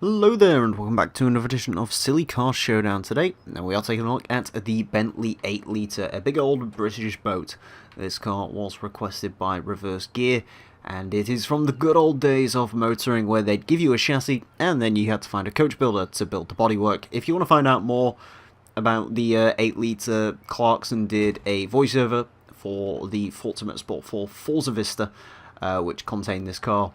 Hello there and welcome back to another edition of Silly Car Showdown. Today, now we are taking a look at the Bentley 8-litre, a big old British boat. This car was requested by Reverse Gear, and it is from the good old days of motoring where they'd give you a chassis and then you had to find a coach builder to build the bodywork. If you want to find out more about the 8-litre, Clarkson did a voiceover for the Forza Motorsport 4 Forza Vista, which contained this car.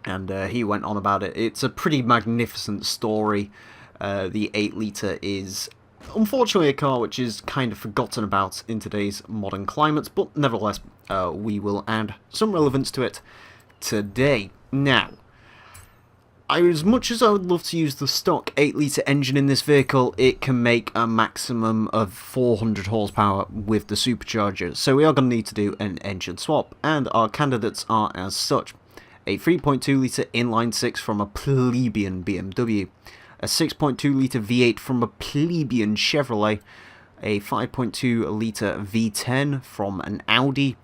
And he went on about it. It's a pretty magnificent story. The 8-litre is unfortunately a car which is kind of forgotten about in today's modern climate, but nevertheless, we will add some relevance to it today. Now, as much as I would love to use the stock 8-litre engine in this vehicle, it can make a maximum of 400 horsepower with the supercharger, so we are going to need to do an engine swap, and our candidates are as such. A 3.2-litre inline-6 from a plebeian BMW, a 6.2-litre V8 from a plebeian Chevrolet, a 5.2-litre V10 from an Audi,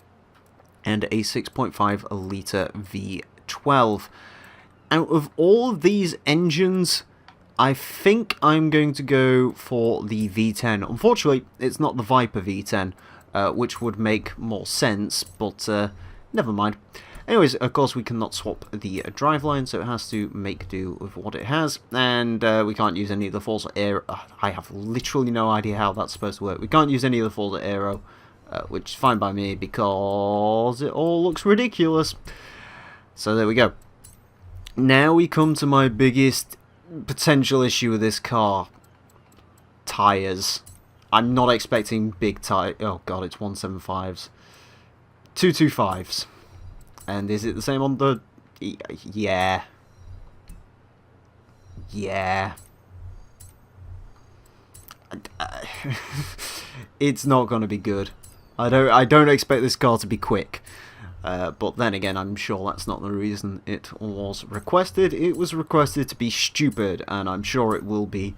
and a 6.5-litre V12. Out of all of these engines, I think I'm going to go for the V10. Unfortunately, it's not the Viper V10, which would make more sense, but never mind. Anyways, of course, we cannot swap the driveline, so it has to make do with what it has, and we can't use any of the Forza Aero. I have literally no idea how that's supposed to work. We can't use any of the Forza Aero, which is fine by me because it all looks ridiculous. So there we go. Now we come to my biggest potential issue with this car. Tyres. I'm not expecting big tyre. Oh god, it's 175s. 225s. And is it the same on the... Yeah. Yeah. It's not going to be good. I don't expect this car to be quick. But then again, I'm sure that's not the reason it was requested. It was requested to be stupid, and I'm sure it will be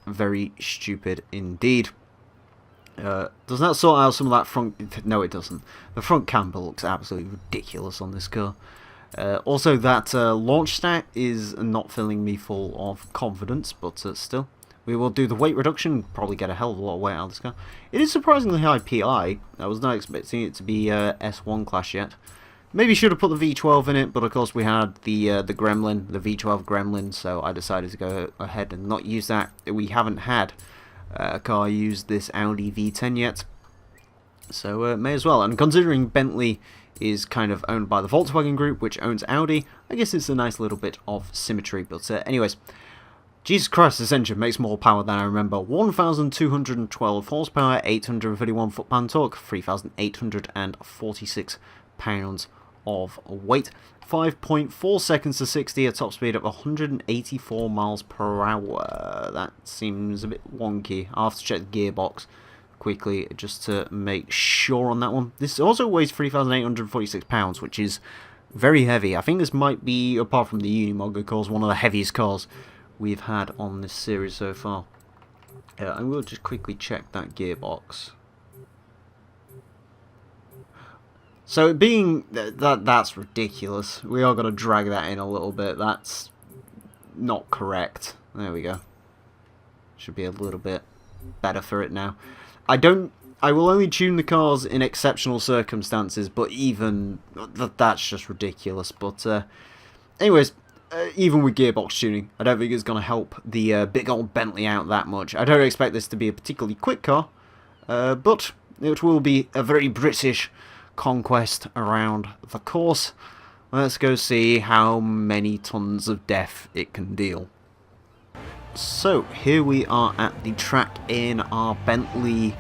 very stupid indeed. Does that sort out some of that front... No, it doesn't. The front camber looks absolutely ridiculous on this car. Also, that launch stack is not filling me full of confidence, but still. We will do the weight reduction, probably get a hell of a lot of weight out of this car. It is surprisingly high PI. I was not expecting it to be S1 class yet. Maybe should have put the V12 in it, but of course we had the Gremlin, the V12 Gremlin, so I decided to go ahead and not use that. We haven't had a car use this Audi V10 yet, so may as well. And considering Bentley is kind of owned by the Volkswagen Group, which owns Audi, I guess it's a nice little bit of symmetry. But anyways, Jesus Christ, this engine makes more power than I remember. 1,212 horsepower, 831 foot-pound torque, 3,846 pounds of weight. 5.4 seconds to 60, a top speed of 184 miles per hour. That seems a bit wonky. I'll have to check the gearbox quickly just to make sure on that one. This also weighs 3,846 pounds, which is very heavy. I think this might be, apart from the Unimog, of course, one of the heaviest cars we've had on this series so far. I will just quickly check that gearbox. So being that's ridiculous. We are going to drag that in a little bit. That's not correct. There we go. Should be a little bit better for it now. I will only tune the cars in exceptional circumstances, but even that's just ridiculous. But anyways, even with gearbox tuning, I don't think it's going to help the big old Bentley out that much. I don't expect this to be a particularly quick car, but it will be a very British conquest around the course. Let's go see how many tons of death it can deal. So here we are at the track in our Bentley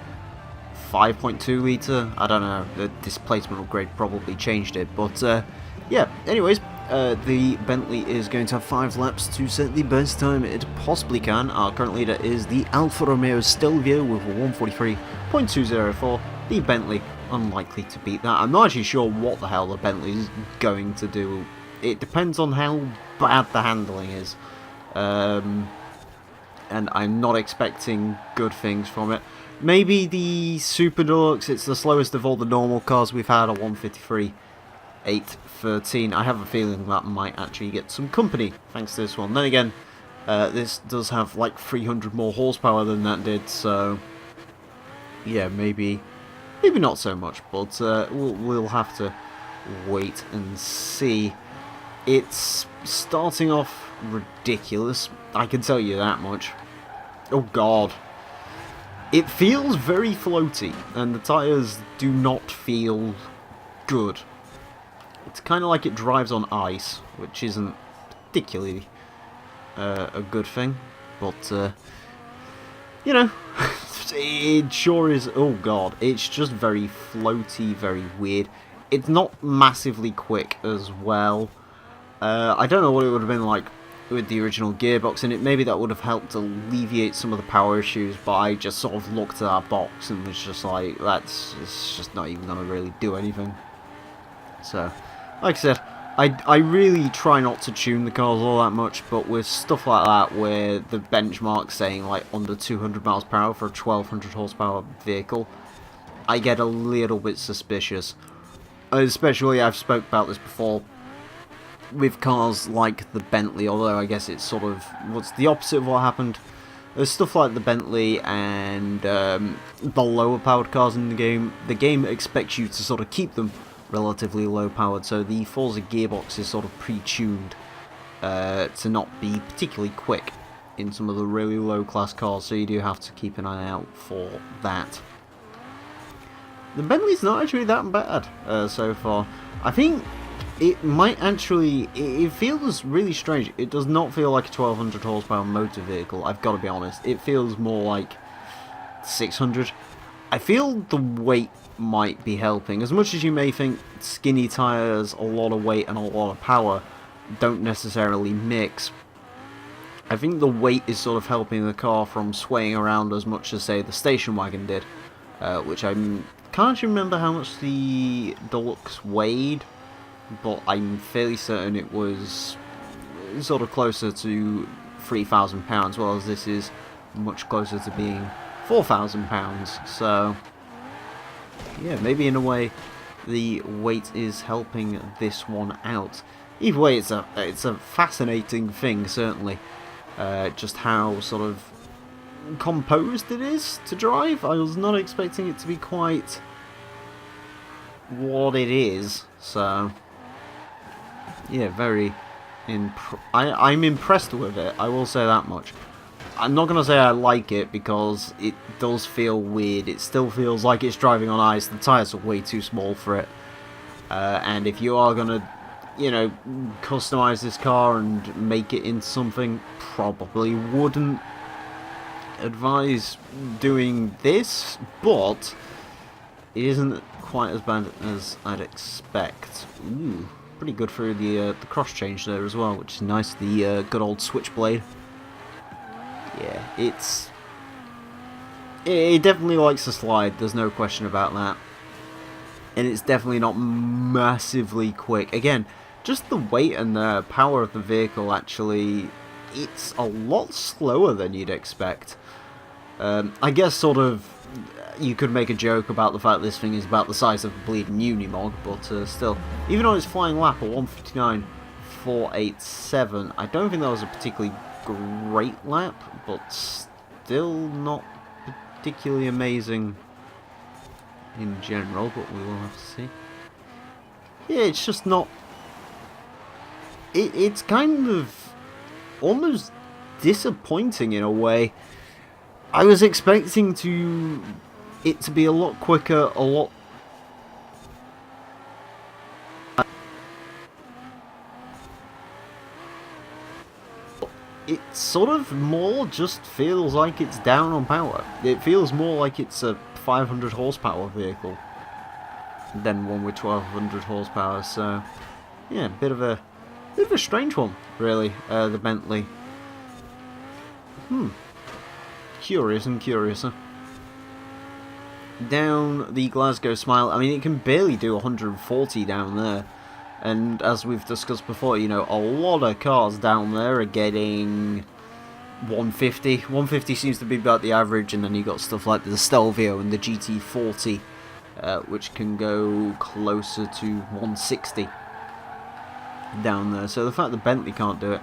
5.2-litre. I don't know, the displacement upgrade probably changed it, but yeah, anyways, the Bentley is going to have 5 laps to set the best time it possibly can. Our current leader is the Alfa Romeo Stelvio with a 143.204. The Bentley unlikely to beat that. I'm not actually sure what the hell the Bentley is going to do. It depends on how bad the handling is. And I'm not expecting good things from it. Maybe the Super Deluxe, it's the slowest of all the normal cars we've had, a 153 5.7-13. I have a feeling that might actually get some company thanks to this one. Then again, this does have like 300 more horsepower than that did, so yeah, maybe not so much, but we'll have to wait and see. It's starting off ridiculous, I can tell you that much. Oh god. It feels very floaty, and the tyres do not feel good. It's kind of like it drives on ice, which isn't particularly a good thing, but you know, it sure is. Oh god, it's just very floaty, very weird. It's not massively quick as well. I don't know what it would have been like with the original gearbox in it. Maybe that would have helped alleviate some of the power issues, but I just sort of looked at that box and was just like, it's just not even going to really do anything. So, like I said, I really try not to tune the cars all that much, but with stuff like that where the benchmark's saying like under 200 miles per hour for a 1200 horsepower vehicle, I get a little bit suspicious. Especially, I've spoke about this before, with cars like the Bentley, although I guess it's sort of what's the opposite of what happened. There's stuff like the Bentley and the lower powered cars in the game. The game expects you to sort of keep them relatively low powered, so the Forza gearbox is sort of pre-tuned to not be particularly quick in some of the really low class cars, so you do have to keep an eye out for that. The Bentley's not actually that bad so far. I think it might actually, it feels really strange. It does not feel like a 1200 horsepower motor vehicle, I've got to be honest. It feels more like 600. I feel the weight might be helping. As much as you may think skinny tyres, a lot of weight and a lot of power don't necessarily mix, I think the weight is sort of helping the car from swaying around as much as, say, the station wagon did, which I can't actually remember how much the Deluxe weighed, but I'm fairly certain it was sort of closer to £3,000, whereas this is much closer to being £4,000. So yeah, maybe in a way the weight is helping this one out. Either way, it's a fascinating thing, certainly. Just how sort of composed it is to drive. I was not expecting it to be quite what it is, so yeah, I'm impressed with it, I will say that much. I'm not going to say I like it, because it does feel weird. It still feels like it's driving on ice. The tyres are way too small for it. And if you are going to, you know, customize this car and make it into something, probably wouldn't advise doing this, but it isn't quite as bad as I'd expect. Ooh, pretty good through the cross change there as well, which is nice. The good old switchblade. Yeah, it definitely likes to slide, there's no question about that. And it's definitely not massively quick. Again, just the weight and the power of the vehicle, actually, it's a lot slower than you'd expect. I guess sort of you could make a joke about the fact this thing is about the size of a bleeding Unimog, but still, even on its flying lap of 159.487, I don't think that was a particularly great lap, but still not particularly amazing in general, but we will have to see. Yeah, it's just not... It's kind of almost disappointing in a way. I was expecting it to be a lot quicker, a lot... It sort of more just feels like it's down on power. It feels more like it's a 500 horsepower vehicle than one with 1200 horsepower. So yeah, bit of a strange one, really. The Bentley. Curious and curiouser. Down the Glasgow Smile. I mean, it can barely do 140 down there. And as we've discussed before, you know, a lot of cars down there are getting 150. 150 seems to be about the average, and then you got stuff like the Stelvio and the GT40, which can go closer to 160 down there. So the fact that Bentley can't do it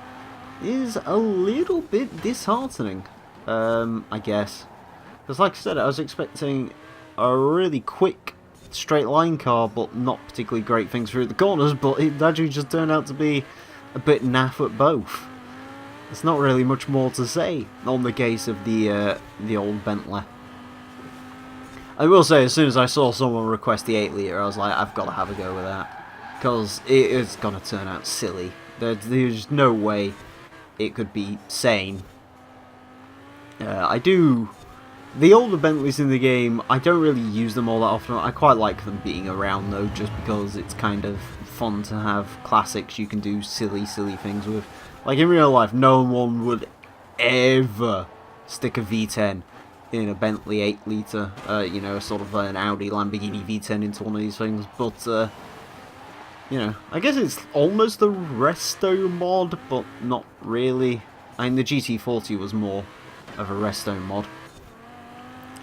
is a little bit disheartening, I guess. Because like I said, I was expecting a really quick straight line car, but not particularly great things through the corners, but it actually just turned out to be a bit naff at both. There's not really much more to say on the case of the old Bentley. I will say, as soon as I saw someone request the 8-litre, I was like, I've got to have a go with that. Because it is going to turn out silly. There's no way it could be sane. The older Bentleys in the game, I don't really use them all that often. I quite like them being around though, just because it's kind of fun to have classics you can do silly things with. Like in real life, no one would ever stick a V10 in a Bentley 8-litre, you know, sort of an Audi Lamborghini V10 into one of these things, but, you know, I guess it's almost a resto mod, but not really. I mean, the GT40 was more of a resto mod.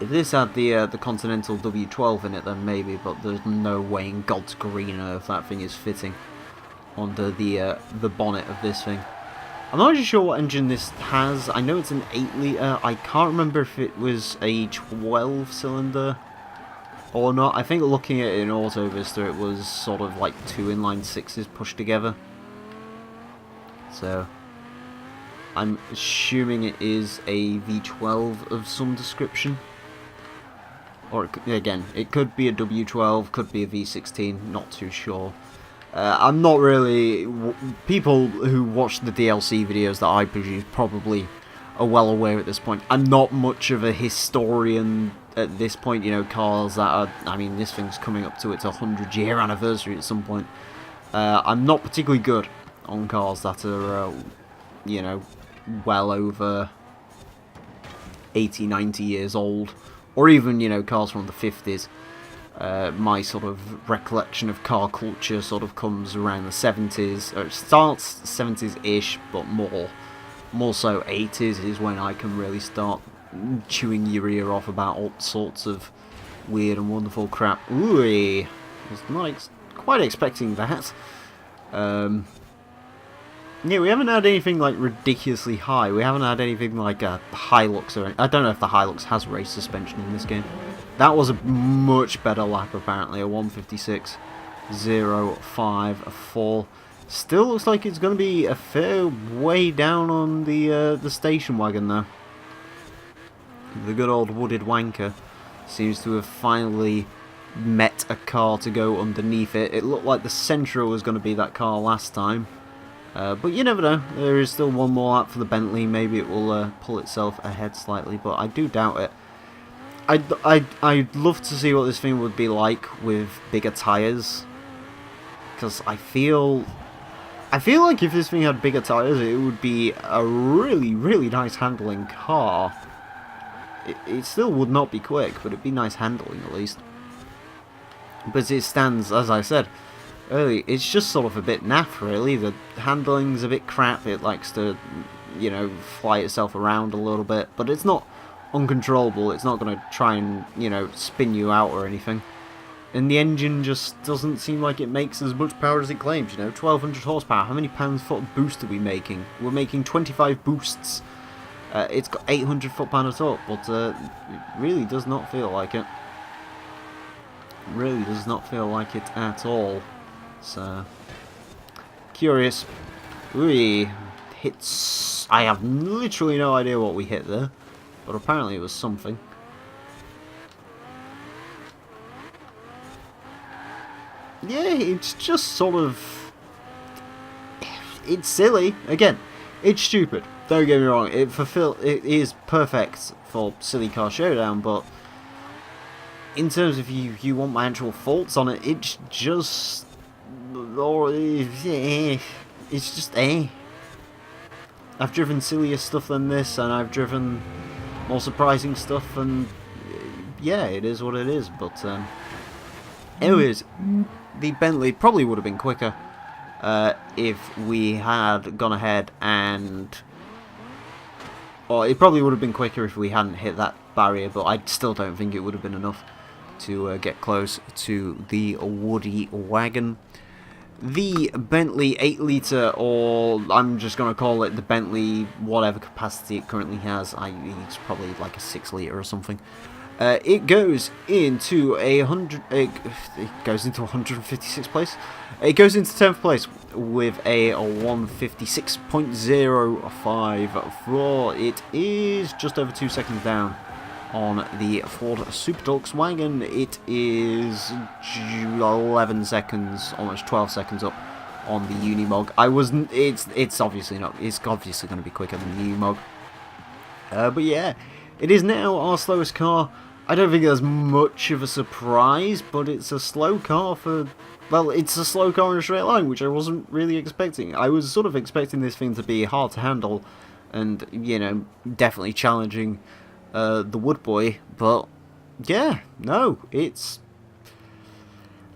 If this had the Continental W12 in it, then maybe, but there's no way in God's green earth that thing is fitting under the bonnet of this thing. I'm not really sure what engine this has. I know it's an 8-litre. I can't remember if it was a 12-cylinder or not. I think looking at it in Auto Vista, it was sort of like 2 inline sixes pushed together. So I'm assuming it is a V12 of some description. Or, again, it could be a W12, could be a V16, not too sure. I'm not really... People who watch the DLC videos that I produce probably are well aware at this point. I'm not much of a historian at this point, you know, cars that are... I mean, this thing's coming up to its 100-year anniversary at some point. I'm not particularly good on cars that are, you know, well over 80, 90 years old. Or even, you know, cars from the 50s. My sort of recollection of car culture sort of comes around the 70s, or it starts 70s-ish, but more so 80s is when I can really start chewing your ear off about all sorts of weird and wonderful crap. Ooh, I was not quite expecting that. Yeah, we haven't had anything like ridiculously high. We haven't had anything like a Hilux or I don't know if the Hilux has race suspension in this game. That was a much better lap apparently, a 1:56.05.4. Still looks like it's going to be a fair way down on the station wagon though. The good old wooded wanker seems to have finally met a car to go underneath it. It looked like the Sentra was going to be that car last time. But you never know, there is still one more lap for the Bentley, maybe it will pull itself ahead slightly, but I do doubt it. I'd love to see what this thing would be like with bigger tyres, because I feel like if this thing had bigger tyres it would be a really nice handling car. It still would not be quick, but it'd be nice handling at least. But it stands, as I said earlier, it's just sort of a bit naff really. The handling's a bit crap, it likes to, you know, fly itself around a little bit, but it's not uncontrollable, it's not going to try and, you know, spin you out or anything. And the engine just doesn't seem like it makes as much power as it claims, you know, 1200 horsepower, how many pounds-foot of boost are we making? We're making 25 boosts. It's got 800 foot-pound of torque, but it really does not feel like it. Really does not feel like it at all. So, curious. We hits. I have literally no idea what we hit there, but apparently it was something. Yeah, it's just sort of. It's silly. Again, it's stupid. Don't get me wrong. It is perfect for Silly Car Showdown, but in terms of you want my actual faults on it, it's just. It's just I've driven sillier stuff than this, and I've driven more surprising stuff, and yeah, it is what it is. But anyways, the Bentley probably would have been quicker if we had gone ahead and, or it probably would have been quicker if we hadn't hit that barrier, but I still don't think it would have been enough to get close to the Woody wagon. the Bentley 8-liter, or I'm just going to call it the Bentley whatever capacity it currently has. It's probably like a 6-liter or something. It goes into it goes into 156th place. It goes into 10th place with a 156.05. It is just over 2 seconds down on the Ford Super Deluxe wagon. It is 11 seconds, almost 12 seconds up on the Unimog. It's obviously not. It's obviously going to be quicker than the Unimog. But yeah, it is now our slowest car. I don't think there's much of a surprise, but it's a slow car for... Well, it's a slow car in a straight line, which I wasn't really expecting. I was sort of expecting this thing to be hard to handle and, you know, definitely challenging the Wood Boy, but yeah, no, it's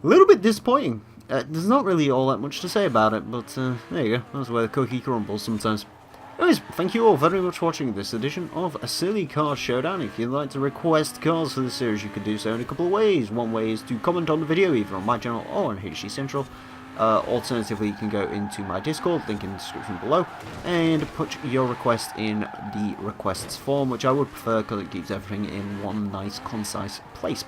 a little bit disappointing. There's not really all that much to say about it, but there you go, that's where the cookie crumbles sometimes. Anyways, thank you all very much for watching this edition of a Silly Car Showdown. If you'd like to request cars for this series, you can do so in a couple of ways. One way is to comment on the video, either on my channel or on HD Central. Alternatively, you can go into my Discord, link in the description below, and put your request in the requests form, which I would prefer because it keeps everything in one nice, concise place.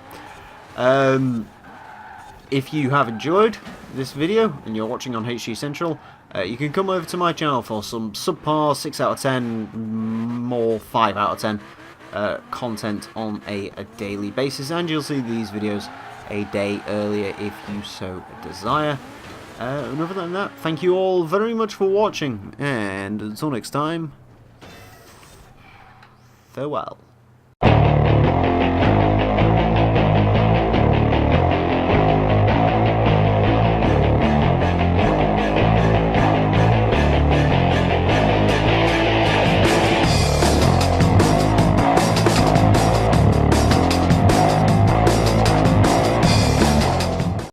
If you have enjoyed this video and you're watching on HD Central, you can come over to my channel for some subpar 6 out of 10, more 5 out of 10 content on a daily basis, and you'll see these videos a day earlier if you so desire. And other than that, thank you all very much for watching, and until next time, farewell.